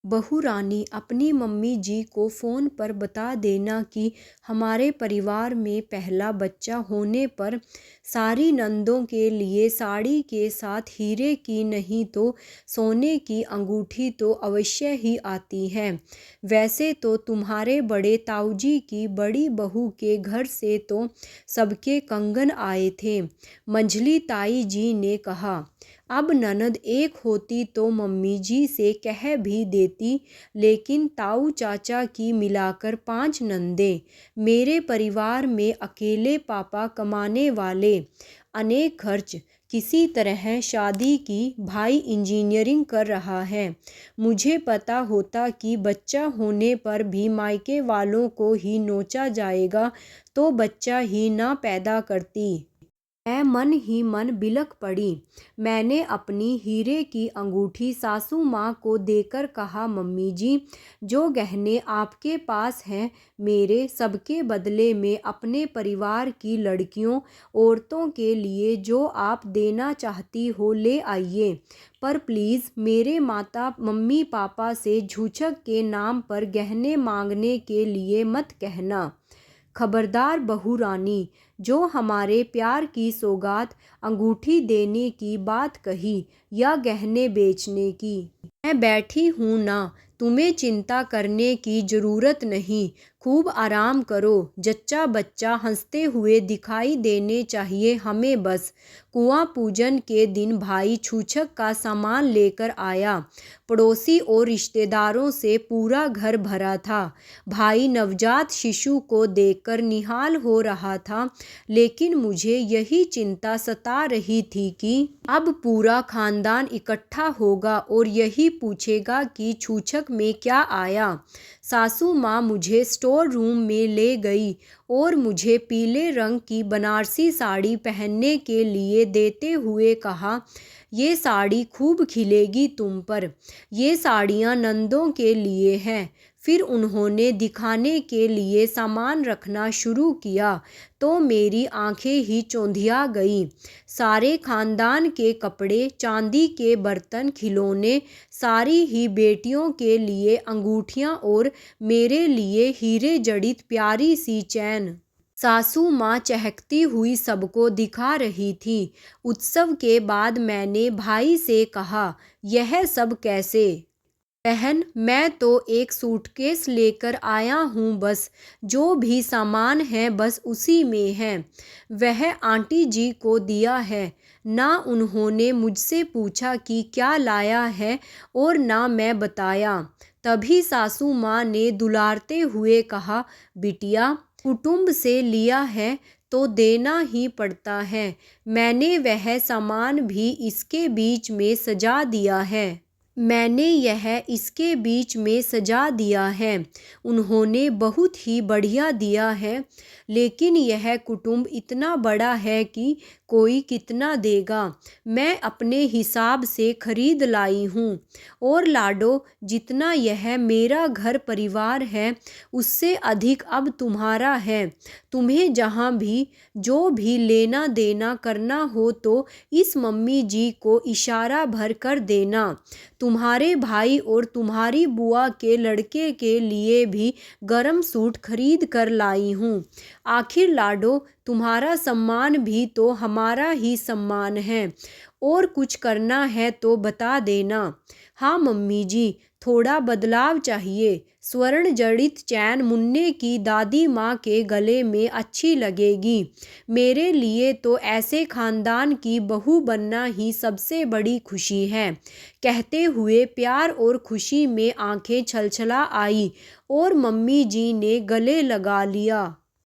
बहू रानी, अपनी मम्मी जी को फ़ोन पर बता देना कि हमारे परिवार में पहला बच्चा होने पर सारी नंदों के लिए साड़ी के साथ हीरे की नहीं तो सोने की अंगूठी तो अवश्य ही आती है। वैसे तो तुम्हारे बड़े ताऊजी की बड़ी बहू के घर से तो सबके कंगन आए थे। मंझली ताई जी ने कहा, अब ननद एक होती तो मम्मी जी से कह भी देती, लेकिन ताऊ चाचा की मिलाकर 5 नंदे। मेरे परिवार में अकेले पापा कमाने वाले, अनेक खर्च, किसी तरह शादी की, भाई इंजीनियरिंग कर रहा है। मुझे पता होता कि बच्चा होने पर भी मायके वालों को ही नोचा जाएगा तो बच्चा ही ना पैदा करती। मैं मन ही मन बिलख पड़ी। मैंने अपनी हीरे की अंगूठी सासू माँ को देकर कहा, मम्मी जी, जो गहने आपके पास हैं मेरे सबके बदले में अपने परिवार की लड़कियों औरतों के लिए जो आप देना चाहती हो ले आइए, पर प्लीज़ मेरे माता मम्मी पापा से झूठक के नाम पर गहने मांगने के लिए मत कहना। खबरदार बहू रानी, जो हमारे प्यार की सौगात अंगूठी देने की बात कही या गहने बेचने की, मैं बैठी हूँ ना, तुम्हें चिंता करने की ज़रूरत नहीं। खूब आराम करो, जच्चा बच्चा हंसते हुए दिखाई देने चाहिए हमें बस। कुआं पूजन के दिन भाई छूछक का सामान लेकर आया। पड़ोसी और रिश्तेदारों से पूरा घर भरा था। भाई नवजात शिशु को देखकर निहाल हो रहा था, लेकिन मुझे यही चिंता सता रही थी कि अब पूरा खानदान इकट्ठा होगा और यही पूछेगा कि छूछक में क्या आया। सासू माँ मुझे स्टोर रूम में ले गई और मुझे पीले रंग की बनारसी साड़ी पहनने के लिए देते हुए कहा, ये साड़ी खूब खिलेगी तुम पर, ये साड़ियाँ नंदों के लिए हैं। फिर उन्होंने दिखाने के लिए सामान रखना शुरू किया तो मेरी आंखें ही चौंधिया गई। सारे खानदान के कपड़े, चांदी के बर्तन, खिलौने, सारी ही बेटियों के लिए अंगूठियाँ और मेरे लिए हीरे जड़ित प्यारी सी चैन। सासू माँ चहकती हुई सबको दिखा रही थी। उत्सव के बाद मैंने भाई से कहा, यह सब कैसे? बहन, मैं तो एक सूटकेस लेकर आया हूँ बस, जो भी सामान है बस उसी में है। वह आंटी जी को दिया है। ना उन्होंने मुझसे पूछा कि क्या लाया है और ना मैं बताया। तभी सासू माँ ने दुलारते हुए कहा, बिटिया, कुटुंब से लिया है तो देना ही पड़ता है। मैंने वह सामान भी इसके बीच में सजा दिया है। मैंने यह इसके बीच में सजा दिया है। उन्होंने बहुत ही बढ़िया दिया है, लेकिन यह कुटुंब इतना बड़ा है कि कोई कितना देगा। मैं अपने हिसाब से खरीद लाई हूँ। और लाडो, जितना यह मेरा घर परिवार है उससे अधिक अब तुम्हारा है। तुम्हें जहाँ भी जो भी लेना देना करना हो तो इस मम्मी जी को इशारा भर कर देना। तुम्हारे भाई और तुम्हारी बुआ के लड़के के लिए भी गरम सूट खरीद कर लाई हूँ। आखिर लाडो, तुम्हारा सम्मान भी तो हमारा ही सम्मान है। और कुछ करना है तो बता देना। हाँ मम्मी जी, थोड़ा बदलाव चाहिए। स्वर्ण जड़ित चैन मुन्ने की दादी माँ के गले में अच्छी लगेगी। मेरे लिए तो ऐसे खानदान की बहू बनना ही सबसे बड़ी खुशी है। कहते हुए प्यार और खुशी में आंखें छलछला आई और मम्मी जी ने गले लगा लिया।